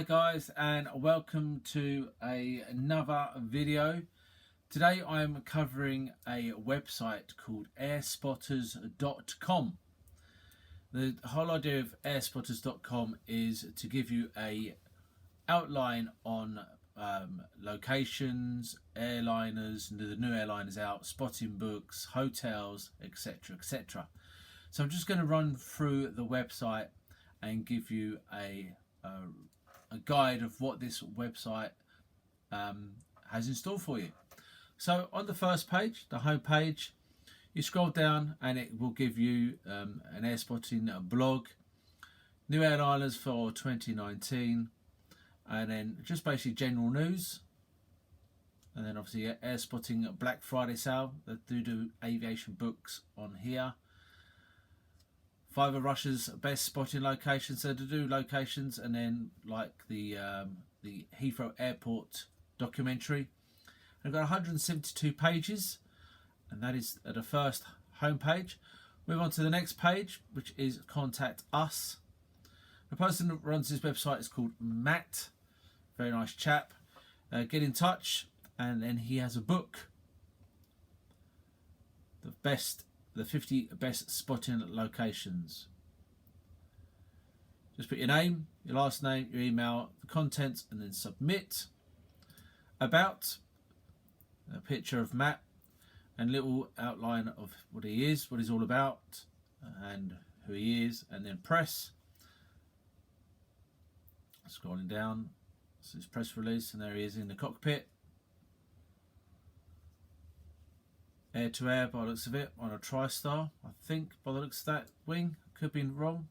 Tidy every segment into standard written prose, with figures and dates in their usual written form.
Hi guys, and welcome to another video. Today I'm covering a website called airspotters.com. The whole idea of airspotters.com is to give you a outline on locations, airliners, the new airliners out, spotting books, hotels, etc, etc. So I'm just going to run through the website and give you a guide of what this website has in store for you. So on the first page, the home page, you scroll down and it will give you an air spotting blog, new airliners for 2019, and then just basically general news, and then obviously air spotting Black Friday sale that do aviation books on here. 5 of Russia's best spotting locations, so to do locations, and then like the Heathrow Airport documentary. I've got 172 pages, and that is at the first home page. Move on to the next page, which is Contact Us. The person that runs this website is called Matt, very nice chap. Get in touch, and then he has a book, the 50 best spotting locations. Just put your name, your last name, your email, the contents, and then submit. About, a picture of Matt, and little outline of what he is, what he's all about, and who he is, and then press. Scrolling down, this is press release, and there he is in the cockpit. Air to air by the looks of it, on a TriStar, I think, by the looks of that wing. Could be wrong.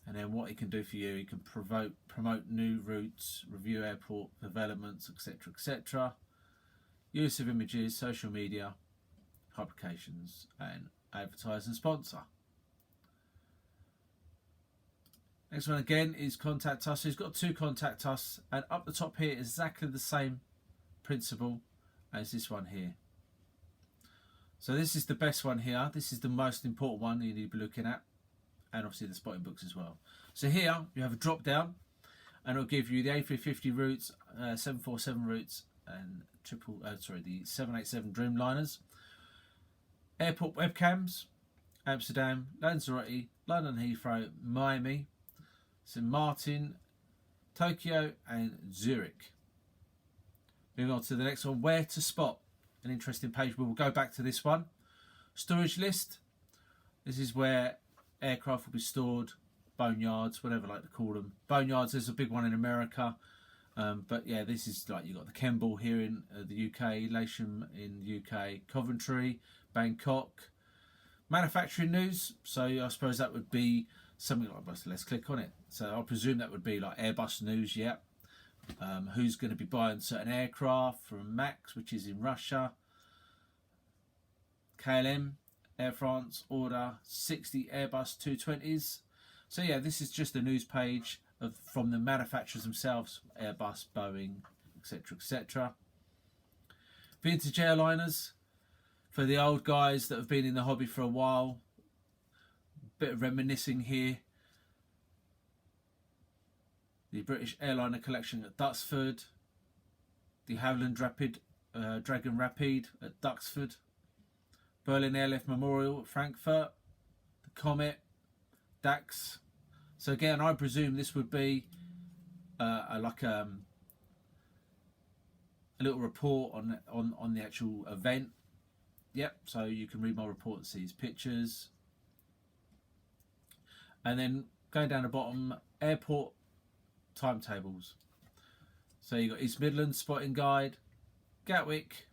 And then what he can do for you, he can promote new routes, review airport developments, etc, etc. Use of images, social media, publications, and advertise and sponsor. Next one again is Contact Us. So he's got 2 Contact Us, and up the top here is exactly the same principle as this one here. So this is the best one here. This is the most important one you need to be looking at, and obviously the spotting books as well. So here you have a drop down, and it'll give you the A350 routes, 747 routes, and the 787 Dreamliners. Airport webcams: Amsterdam, Lanzarote, London Heathrow, Miami, St Martin, Tokyo, and Zurich. Moving on to the next one, where to spot. An interesting page. We will go back to this one. Storage list. This is where aircraft will be stored. Boneyards, whatever I like to call them. Boneyards, there's a big one in America. But yeah, this is like, you've got the Kemble here in the UK, Lasham in the UK, Coventry, Bangkok. Manufacturing news. So I suppose that would be something like, let's click on it. So I presume that would be like Airbus news, yeah. Who's going to be buying certain aircraft from Max, which is in Russia. KLM, Air France, order 60 Airbus 220s. So yeah, this is just a news page from the manufacturers themselves, Airbus, Boeing, etc, etc. Vintage airliners, for the old guys that have been in the hobby for a while. Bit of reminiscing here. The British airliner collection at Duxford, the Howland Dragon Rapide at Duxford, Berlin Airlift Memorial at Frankfurt, the Comet, Dax. So again, I presume this would be a little report on the actual event. Yep, so you can read my report and see his pictures. And then going down the bottom, airport timetables. So you got East Midlands spotting guide, Gatwick,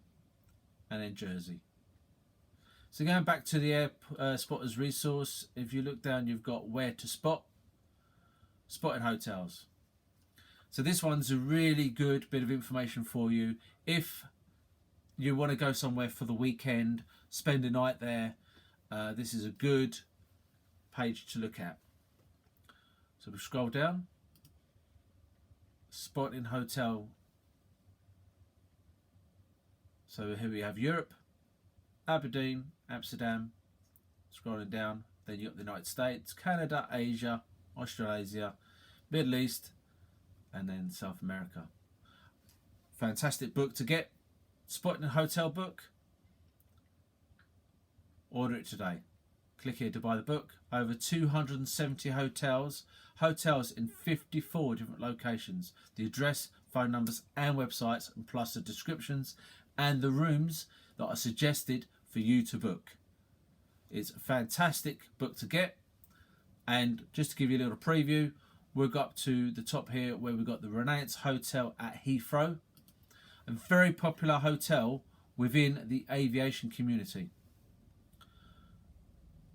and then Jersey. So going back to the air spotters resource, if you look down, you've got where to spot, spotting hotels. So this one's a really good bit of information for you if you want to go somewhere for the weekend, spend a night there. This is a good page to look at. So we scroll down. Spotting hotel. So here we have Europe, Aberdeen, Amsterdam, scrolling down, then you've got the United States, Canada, Asia, Australasia, Middle East, and then South America. Fantastic book to get. Spotting a hotel book. Order it today. Click here to buy the book. Over 270 hotels in 54 different locations. The address, phone numbers and websites, and plus the descriptions and the rooms that are suggested for you to book. It's a fantastic book to get. And just to give you a little preview, we'll go up to the top here where we've got the Renaissance Hotel at Heathrow. A very popular hotel within the aviation community.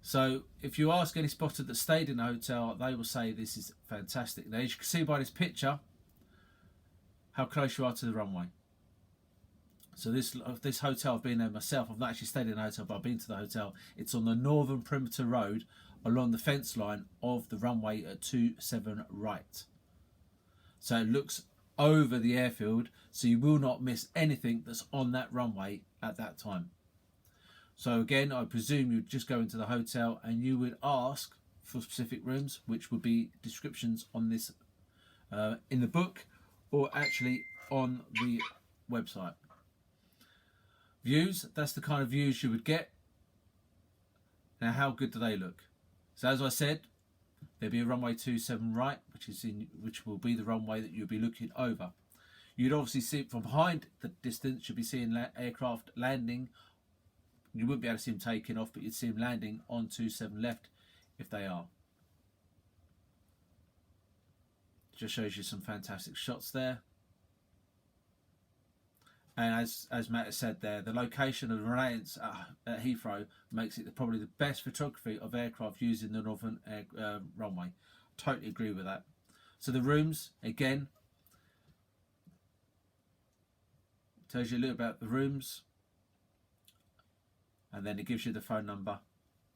So if you ask any spotter that stayed in a hotel, they will say this is fantastic. Now, as you can see by this picture, how close you are to the runway. So this hotel, I've been there myself. I've not actually stayed in a hotel, but I've been to the hotel. It's on the northern perimeter road along the fence line of the runway at 27 right. So it looks over the airfield, so you will not miss anything that's on that runway at that time. So again, I presume you'd just go into the hotel and you would ask for specific rooms, which would be descriptions on this in the book or actually on the website. Views, that's the kind of views you would get. Now, how good do they look? So as I said, there'll be a runway 27 right, which will be the runway that you'll be looking over. You'd obviously see it from behind the distance. You'll be seeing aircraft landing. You wouldn't be able to see them taking off, but you'd see them landing on 27 left if they are. Just shows you some fantastic shots there. And as Matt has said there, the location of the Renaissance at Heathrow makes it probably the best photography of aircraft using the northern runway. Totally agree with that. So the rooms, again, tells you a little about the rooms. And then it gives you the phone number.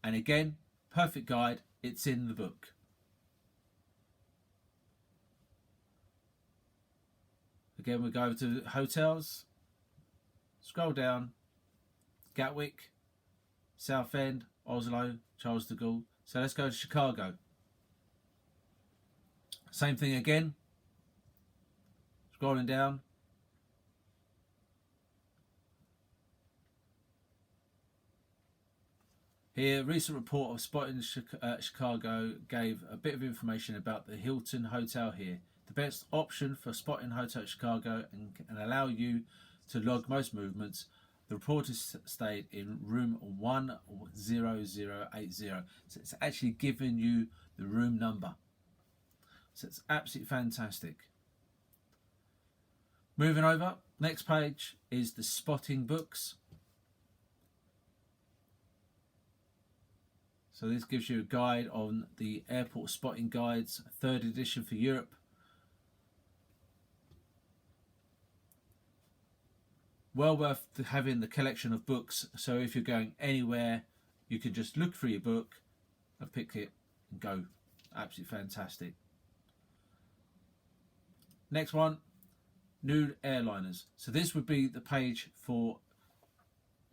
And again, perfect guide, it's in the book. Again, we go over to hotels. Scroll down, Gatwick, Southend, Oslo, Charles de Gaulle. So let's go to Chicago. Same thing again. Scrolling down. Here, a recent report of spotting Chicago gave a bit of information about the Hilton Hotel here. The best option for spotting hotel at Chicago and allow you to log most movements. The reporter stayed in room 10080. So it's actually giving you the room number. So it's absolutely fantastic. Moving over, next page is the spotting books. So this gives you a guide on the airport spotting guides, 3rd edition for Europe. Well worth having the collection of books, so if you're going anywhere you can just look through your book and pick it and go. Absolutely fantastic. Next one, new airliners. So this would be the page for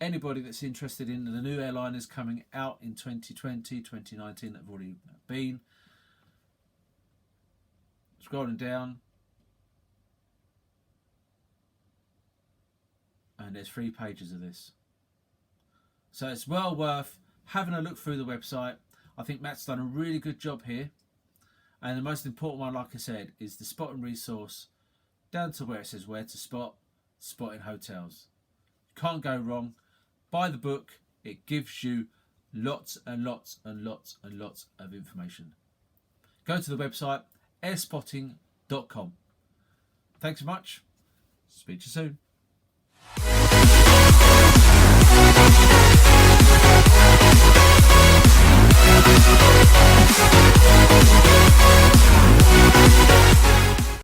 anybody that's interested in the new airliners coming out in 2020, 2019 that have already been. Scrolling down. And there's 3 pages of this. So it's well worth having a look through the website. I think Matt's done a really good job here. And the most important one, like I said, is the spotting resource down to where it says where to spotting hotels. Can't go wrong. Buy the book. It gives you lots and lots and lots and lots of information. Go to the website airspotting.com. Thanks so much. Speak to you soon.